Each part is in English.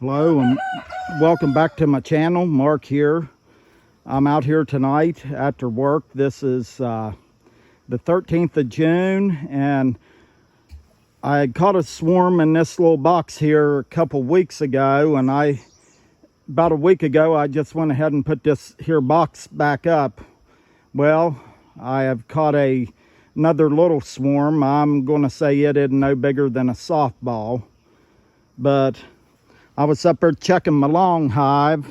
Hello and welcome back to my channel. Mark here. I'm out here tonight after work. This is the 13th of June, and I caught a swarm in this little box here a couple weeks ago, and about a week ago I just went ahead and put this here box back up. Well, I have caught another little swarm. I'm going to say it is no bigger than a softball, but I was up there checking my long hive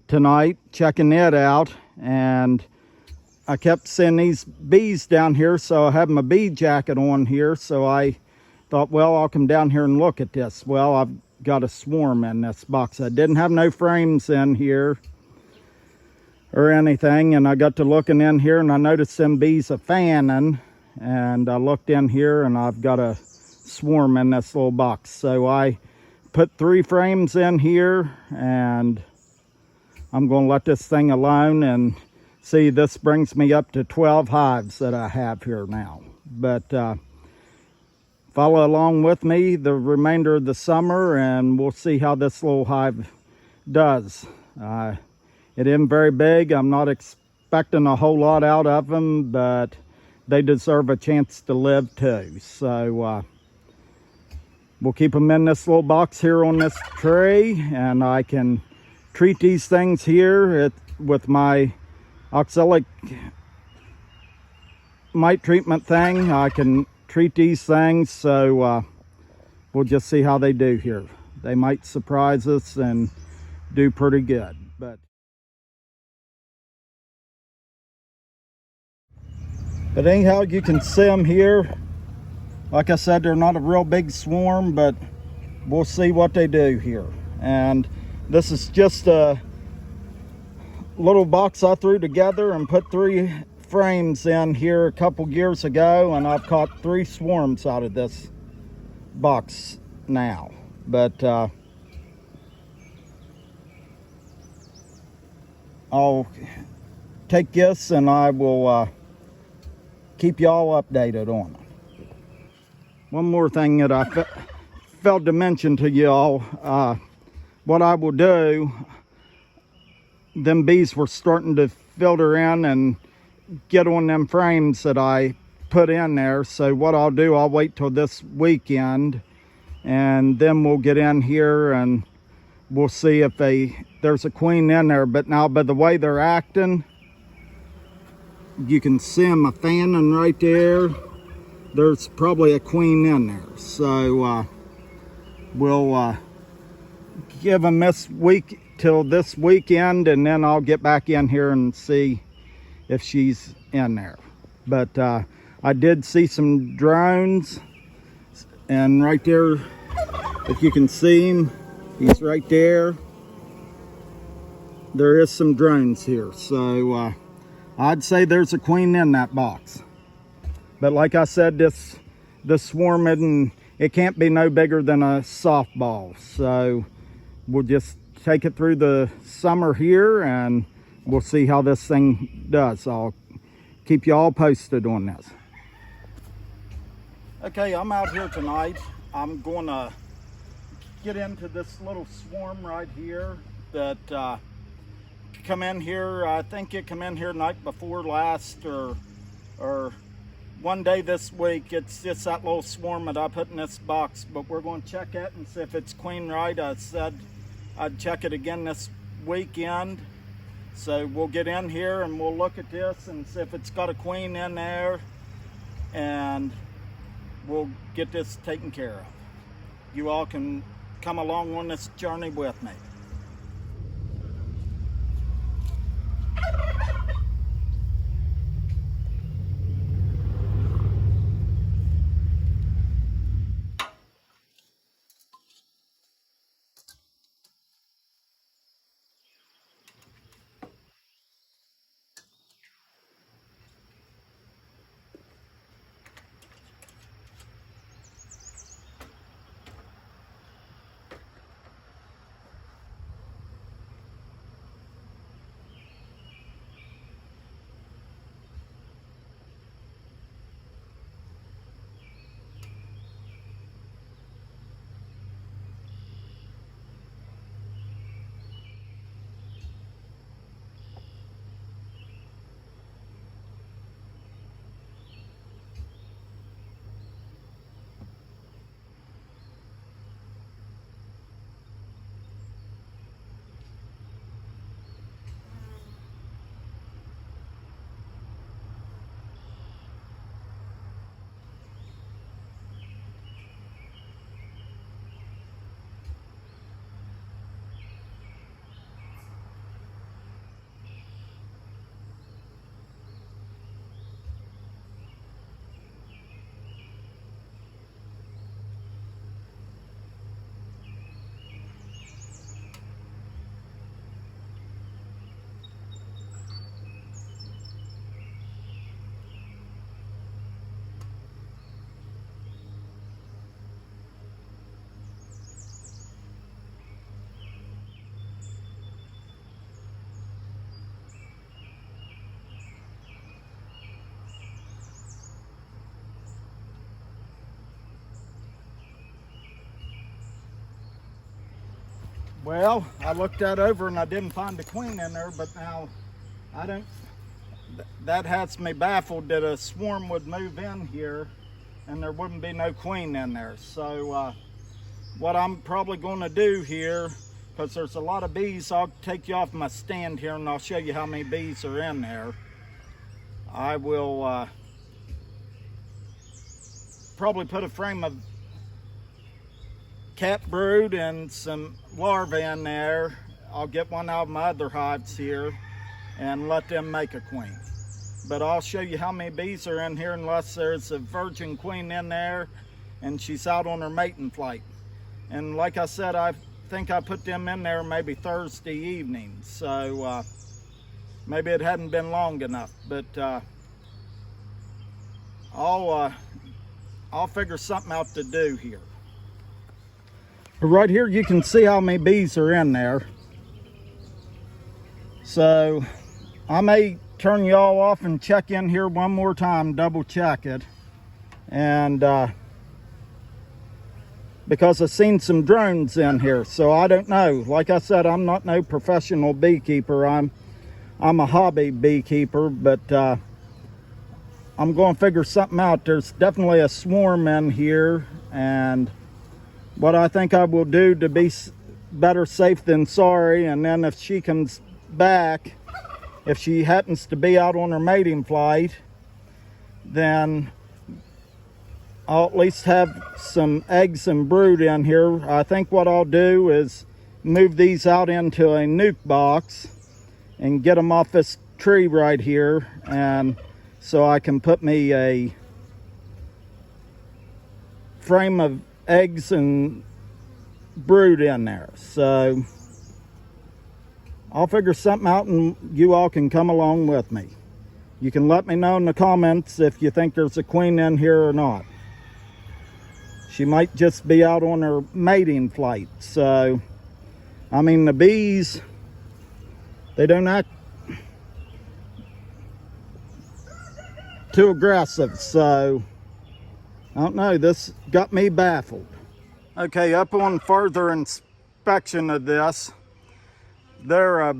tonight, checking it out, and I kept seeing these bees down here, so I have my bee jacket on here, so I thought, well, I'll come down here and look at this. Well, I've got a swarm in this box. I didn't have no frames in here or anything, and I got to looking in here and I noticed them bees are fanning, and I looked in here and I've got a swarm in this little box. So I put 3 frames in here, and I'm going to let this thing alone and see. This brings me up to 12 hives that I have here now. But follow along with me the remainder of the summer and we'll see how this little hive does. It isn't very big. I'm not expecting a whole lot out of them, but they deserve a chance to live too. So we'll keep them in this little box here on this tray, and I can treat these things here with my oxalic mite treatment thing. I can treat these things, so we'll just see how they do here. They might surprise us and do pretty good. But anyhow, you can see them here. Like I said, they're not a real big swarm, but we'll see what they do here. And this is just a little box I threw together and put 3 frames in here a couple years ago, and I've caught 3 swarms out of this box now. But I'll take this and I will keep y'all updated on it. One more thing that I failed to mention to y'all, what I will do, them bees were starting to filter in and get on them frames that I put in there. So what I'll do, I'll wait till this weekend, and then we'll get in here and we'll see if there's a queen in there. But now, by the way they're acting, you can see them fanning right there. There's probably a queen in there. So we'll give them this week till this weekend, and then I'll get back in here and see if she's in there. But I did see some drones, and right there, if you can see him, he's right there. There is some drones here, so I'd say there's a queen in that box. But like I said, this swarm it can't be no bigger than a softball. So we'll just take it through the summer here and we'll see how this thing does. I'll keep you all posted on this. Okay, I'm out here tonight. I'm going to get into this little swarm right here that come in here. I think it come in here night before last or one day this week. It's just that little swarm that I put in this box, but we're going to check it and see if it's queen right. I said I'd check it again this weekend. So we'll get in here and we'll look at this and see if it's got a queen in there, and we'll get this taken care of. You all can come along on this journey with me. Well, I looked that over and I didn't find a queen in there, but now I don't, that has me baffled that a swarm would move in here and there wouldn't be no queen in there. So what I'm probably going to do here, because there's a lot of bees, I'll take you off my stand here and I'll show you how many bees are in there. I will probably put a frame of cat brood and some larvae in there. I'll get one out of my other hives here and let them make a queen. But I'll show you how many bees are in here unless there's a virgin queen in there and she's out on her mating flight. And like I said, I think I put them in there maybe Thursday evening, so maybe it hadn't been long enough, but I'll figure something out to do here. Right here you can see how many bees are in there. So I may turn you all off and check in here one more time, double check it. And because I've seen some drones in here, so I don't know. Like I said, I'm not no professional beekeeper. I'm a hobby beekeeper, but I'm going to figure something out. There's definitely a swarm in here, and what I think I will do to be better safe than sorry, and then if she comes back, if she happens to be out on her mating flight, then I'll at least have some eggs and brood in here. I think what I'll do is move these out into a nuke box and get them off this tree right here, and so I can put me a frame of eggs and brood in there. So I'll figure something out and you all can come along with me. You can let me know in the comments if you think there's a queen in here or not. She might just be out on her mating flight. So, I mean, the bees, they don't act too aggressive. So, I don't know, this got me baffled. Okay, up on further inspection of this, they're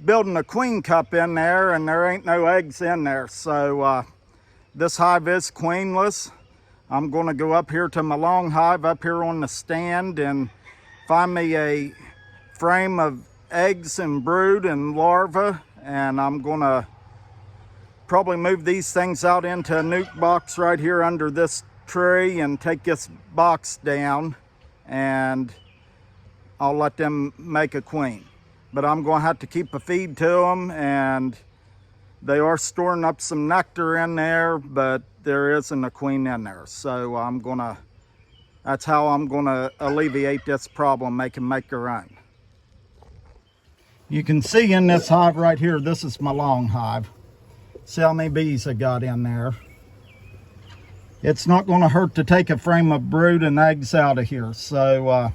building a queen cup in there and there ain't no eggs in there. So, this hive is queenless. I'm going to go up here to my long hive up here on the stand and find me a frame of eggs and brood and larvae, and I'm going to probably move these things out into a nuke box right here under this tree and take this box down, and I'll let them make a queen. But I'm going to have to keep a feed to them, and they are storing up some nectar in there, but there isn't a queen in there. So that's how I'm gonna alleviate this problem, make them make their own. You can see in this hive right here, this is my long hive. See how many bees I got in there. It's not gonna hurt to take a frame of brood and eggs out of here. So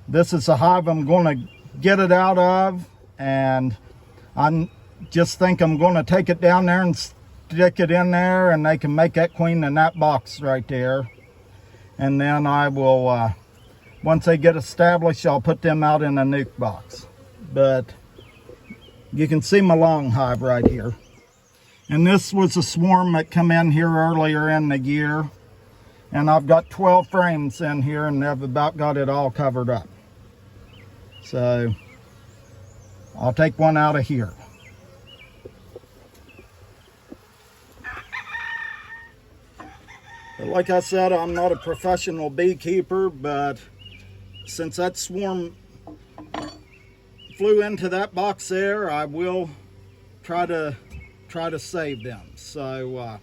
this is a hive I'm gonna get it out of, and I just think I'm gonna take it down there and stick it in there, and they can make that queen in that box right there. And then I will, once they get established, I'll put them out in a nuke box. But you can see my long hive right here. And this was a swarm that come in here earlier in the year. And I've got 12 frames in here and I've about got it all covered up. So I'll take one out of here. But like I said, I'm not a professional beekeeper, but since that swarm flew into that box there, I will try to save them. So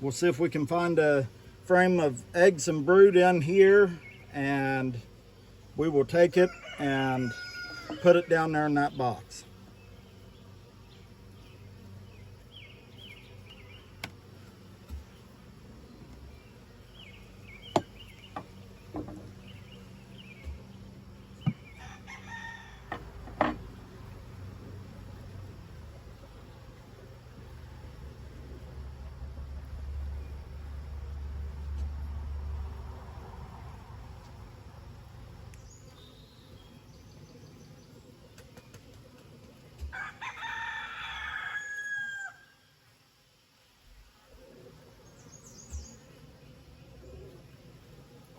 we'll see if we can find a frame of eggs and brood in here, and we will take it and put it down there in that box.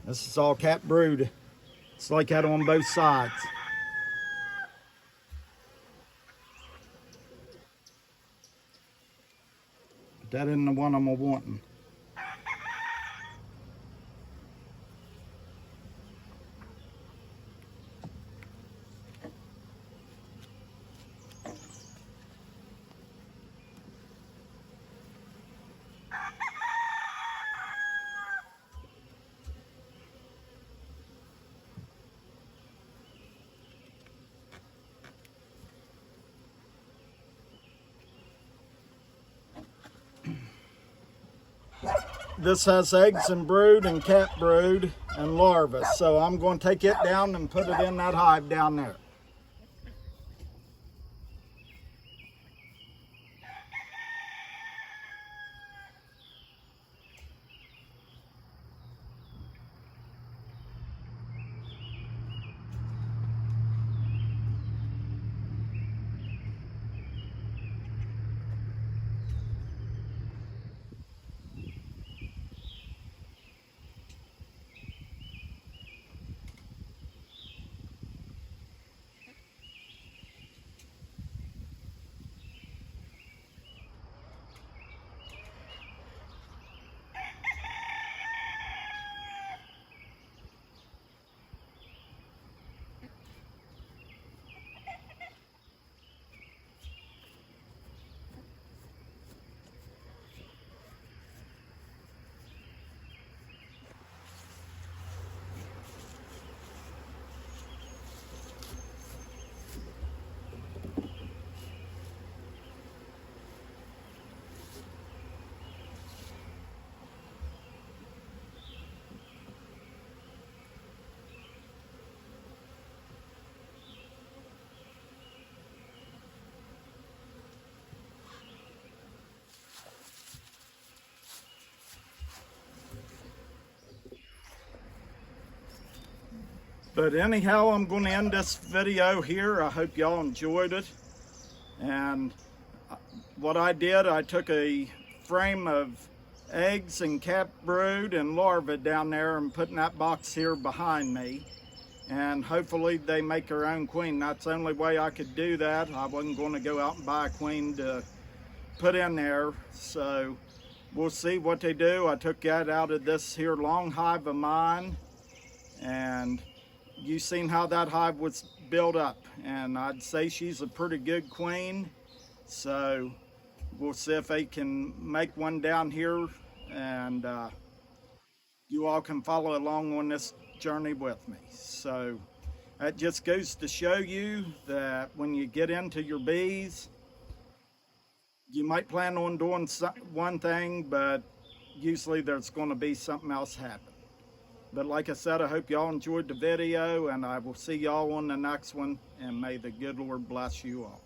This is all cap brood. It's like that on both sides. But that isn't the one I'm wanting. This has eggs and brood and cap brood and larvae. So I'm going to take it down and put it in that hive down there. But anyhow, I'm going to end this video here. I hope y'all enjoyed it. And what I did, I took a frame of eggs and cap brood and larvae down there and put in that box here behind me. And hopefully they make their own queen. That's the only way I could do that. I wasn't going to go out and buy a queen to put in there. So we'll see what they do. I took that out of this here long hive of mine, and you seen how that hive was built up, and I'd say she's a pretty good queen. So we'll see if they can make one down here, and you all can follow along on this journey with me. So that just goes to show you that when you get into your bees, you might plan on doing one thing, but usually there's going to be something else happen. But like I said, I hope y'all enjoyed the video, and I will see y'all on the next one, and may the good Lord bless you all.